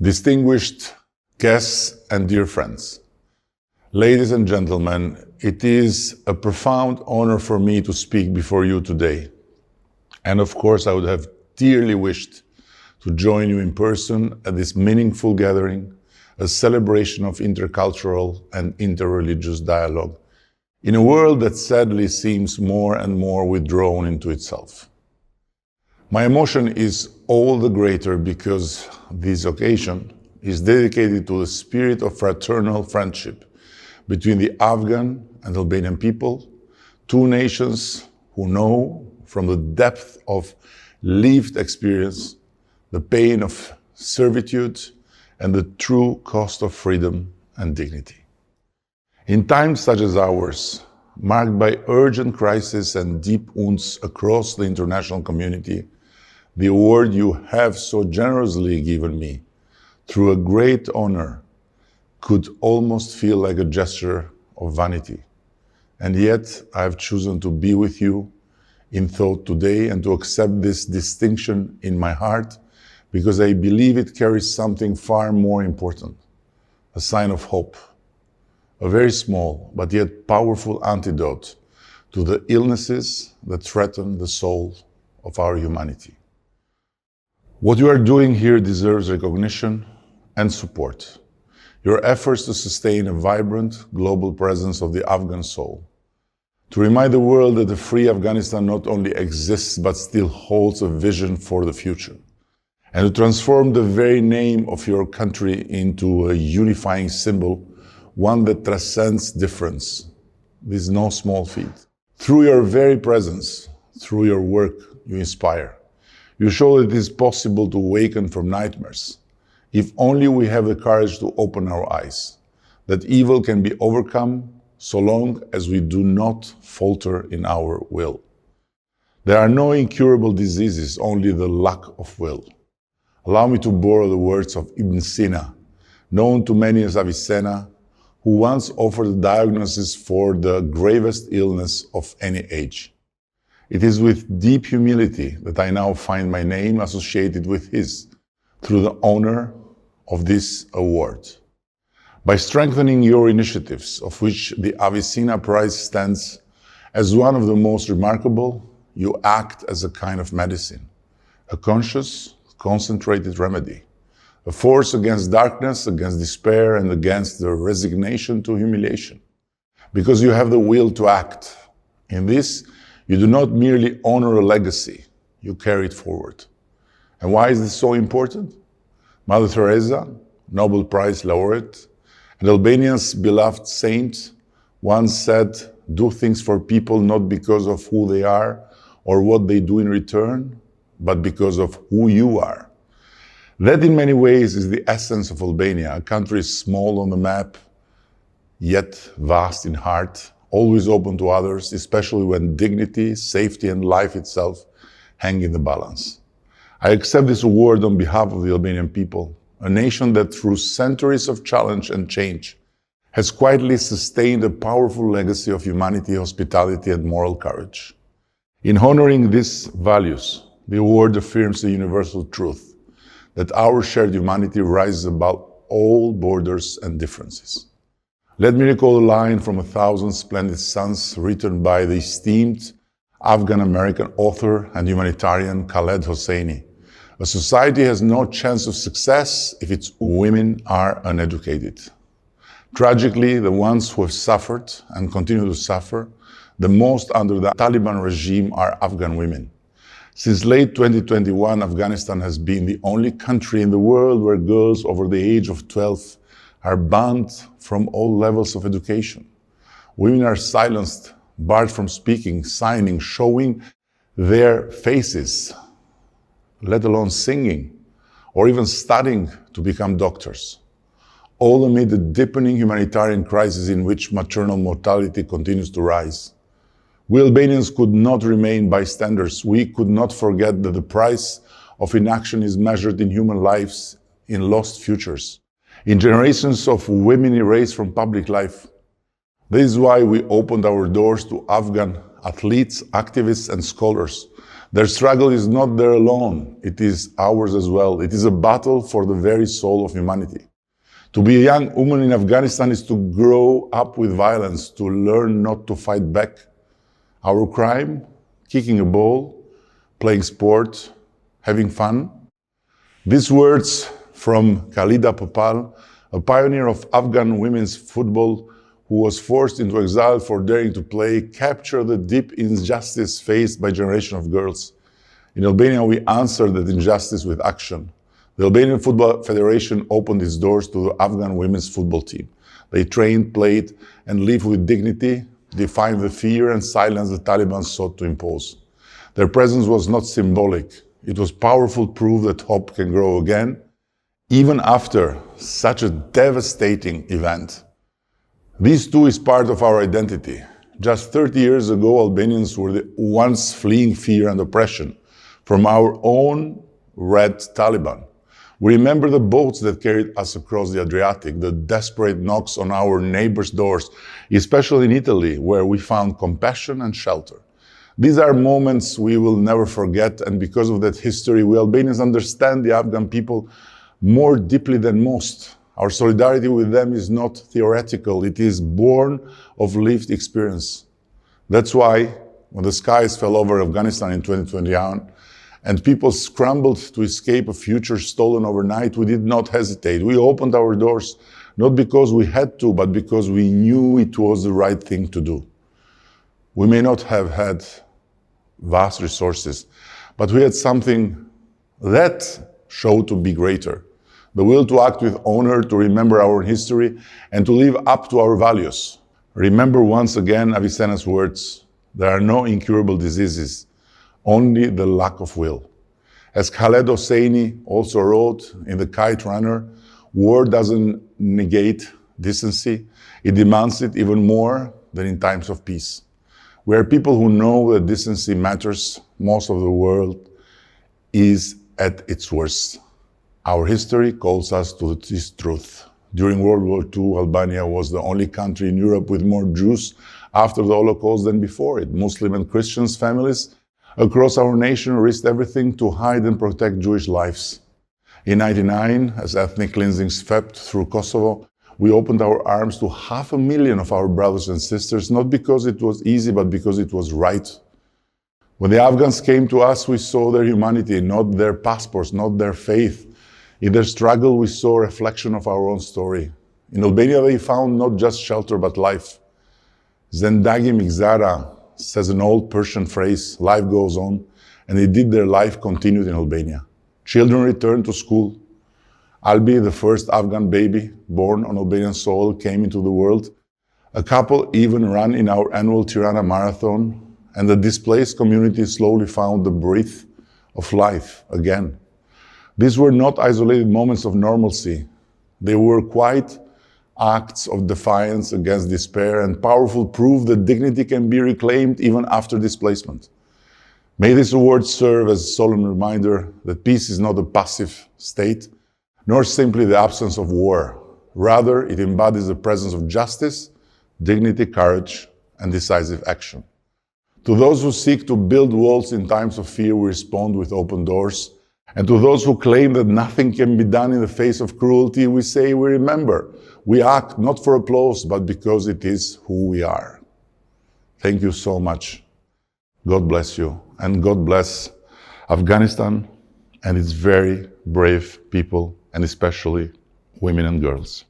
Distinguished guests and dear friends, ladies and gentlemen, it is a profound honor for me to speak before you today. And of course, I would have dearly wished to join you in person at this meaningful gathering, a celebration of intercultural and interreligious dialogue in a world that sadly seems more and more withdrawn into itself. My emotion is all the greater because this occasion is dedicated to the spirit of fraternal friendship between the Afghan and Albanian people, two nations who know from the depth of lived experience the pain of servitude and the true cost of freedom and dignity. In times such as ours, marked by urgent crisis and deep wounds across the international community, the award you have so generously given me, through a great honor, could almost feel like a gesture of vanity. And yet, I have chosen to be with you in thought today and to accept this distinction in my heart because I believe it carries something far more important, a sign of hope, a very small but yet powerful antidote to the illnesses that threaten the soul of our humanity. What you are doing here deserves recognition and support. Your efforts to sustain a vibrant global presence of the Afghan soul, to remind the world that a free Afghanistan not only exists but still holds a vision for the future, and to transform the very name of your country into a unifying symbol, one that transcends difference. This is no small feat. Through your very presence, through your work, you inspire. You show that it is possible to awaken from nightmares, if only we have the courage to open our eyes, that evil can be overcome so long as we do not falter in our will. There are no incurable diseases, only the lack of will. Allow me to borrow the words of Ibn Sina, known to many as Avicenna, who once offered a diagnosis for the gravest illness of any age. It is with deep humility that I now find my name associated with his, through the honor of this award. By strengthening your initiatives, of which the Avicenna Prize stands as one of the most remarkable, you act as a kind of medicine, a conscious, concentrated remedy, a force against darkness, against despair, and against the resignation to humiliation. Because you have the will to act. In this, you do not merely honor a legacy, you carry it forward. And why is this so important? Mother Teresa, Nobel Prize laureate, and Albania's beloved saint, once said, "Do things for people not because of who they are or what they do in return, but because of who you are." That in many ways is the essence of Albania, a country small on the map, yet vast in heart, always open to others, especially when dignity, safety, and life itself hang in the balance. I accept this award on behalf of the Albanian people, a nation that through centuries of challenge and change has quietly sustained a powerful legacy of humanity, hospitality, and moral courage. In honoring these values, the award affirms the universal truth that our shared humanity rises above all borders and differences. Let me recall a line from A Thousand Splendid Suns written by the esteemed Afghan-American author and humanitarian Khaled Hosseini. A society has no chance of success if its women are uneducated. Tragically, the ones who have suffered and continue to suffer the most under the Taliban regime are Afghan women. Since late 2021, Afghanistan has been the only country in the world where girls over the age of 12 are banned from all levels of education. Women are silenced, barred from speaking, signing, showing their faces, let alone singing, or even studying to become doctors. All amid the deepening humanitarian crisis in which maternal mortality continues to rise. We Albanians could not remain bystanders. We could not forget that the price of inaction is measured in human lives, in lost futures, in generations of women erased from public life. This is why we opened our doors to Afghan athletes, activists, and scholars. Their struggle is not there alone, it is ours as well. It is a battle for the very soul of humanity. To be a young woman in Afghanistan is to grow up with violence, to learn not to fight back. Our crime? Kicking a ball, playing sport, having fun. These words from Khalida Popal, a pioneer of Afghan women's football who was forced into exile for daring to play, capture the deep injustice faced by a generation of girls. In Albania, we answered that injustice with action. The Albanian Football Federation opened its doors to the Afghan women's football team. They trained, played, and lived with dignity, defying the fear and silence the Taliban sought to impose. Their presence was not symbolic. It was powerful proof that hope can grow again, even after such a devastating event. This too is part of our identity. Just 30 years ago, Albanians were the ones fleeing fear and oppression from our own red Taliban. We remember the boats that carried us across the Adriatic, the desperate knocks on our neighbors' doors, especially in Italy, where we found compassion and shelter. These are moments we will never forget, and because of that history, we Albanians understand the Afghan people more deeply than most. Our solidarity with them is not theoretical, it is born of lived experience. That's why, when the skies fell over Afghanistan in 2021, and people scrambled to escape a future stolen overnight, we did not hesitate. We opened our doors, not because we had to, but because we knew it was the right thing to do. We may not have had vast resources, but we had something that showed to be greater. The will to act with honor, to remember our history, and to live up to our values. Remember once again Avicenna's words, there are no incurable diseases, only the lack of will. As Khaled Hosseini also wrote in The Kite Runner, war doesn't negate decency, it demands it even more than in times of peace. We are people who know that decency matters. Most of the world is at its worst. Our history calls us to this truth. During World War II, Albania was the only country in Europe with more Jews after the Holocaust than before it. Muslim and Christian families across our nation risked everything to hide and protect Jewish lives. In 1999, as ethnic cleansing swept through Kosovo, we opened our arms to 500,000 of our brothers and sisters, not because it was easy, but because it was right. When the Afghans came to us, we saw their humanity, not their passports, not their faith. In their struggle, we saw a reflection of our own story. In Albania, they found not just shelter, but life. Zendagi Migzara says an old Persian phrase, life goes on, and indeed their life continued in Albania. Children returned to school. Albi, the first Afghan baby born on Albanian soil, came into the world. A couple even ran in our annual Tirana Marathon, and the displaced community slowly found the breath of life again. These were not isolated moments of normalcy. They were quiet acts of defiance against despair and powerful proof that dignity can be reclaimed even after displacement. May this award serve as a solemn reminder that peace is not a passive state, nor simply the absence of war. Rather, it embodies the presence of justice, dignity, courage, and decisive action. To those who seek to build walls in times of fear, we respond with open doors. And to those who claim that nothing can be done in the face of cruelty, we say we remember. We act not for applause, but because it is who we are. Thank you so much. God bless you. And God bless Afghanistan and its very brave people, and especially women and girls.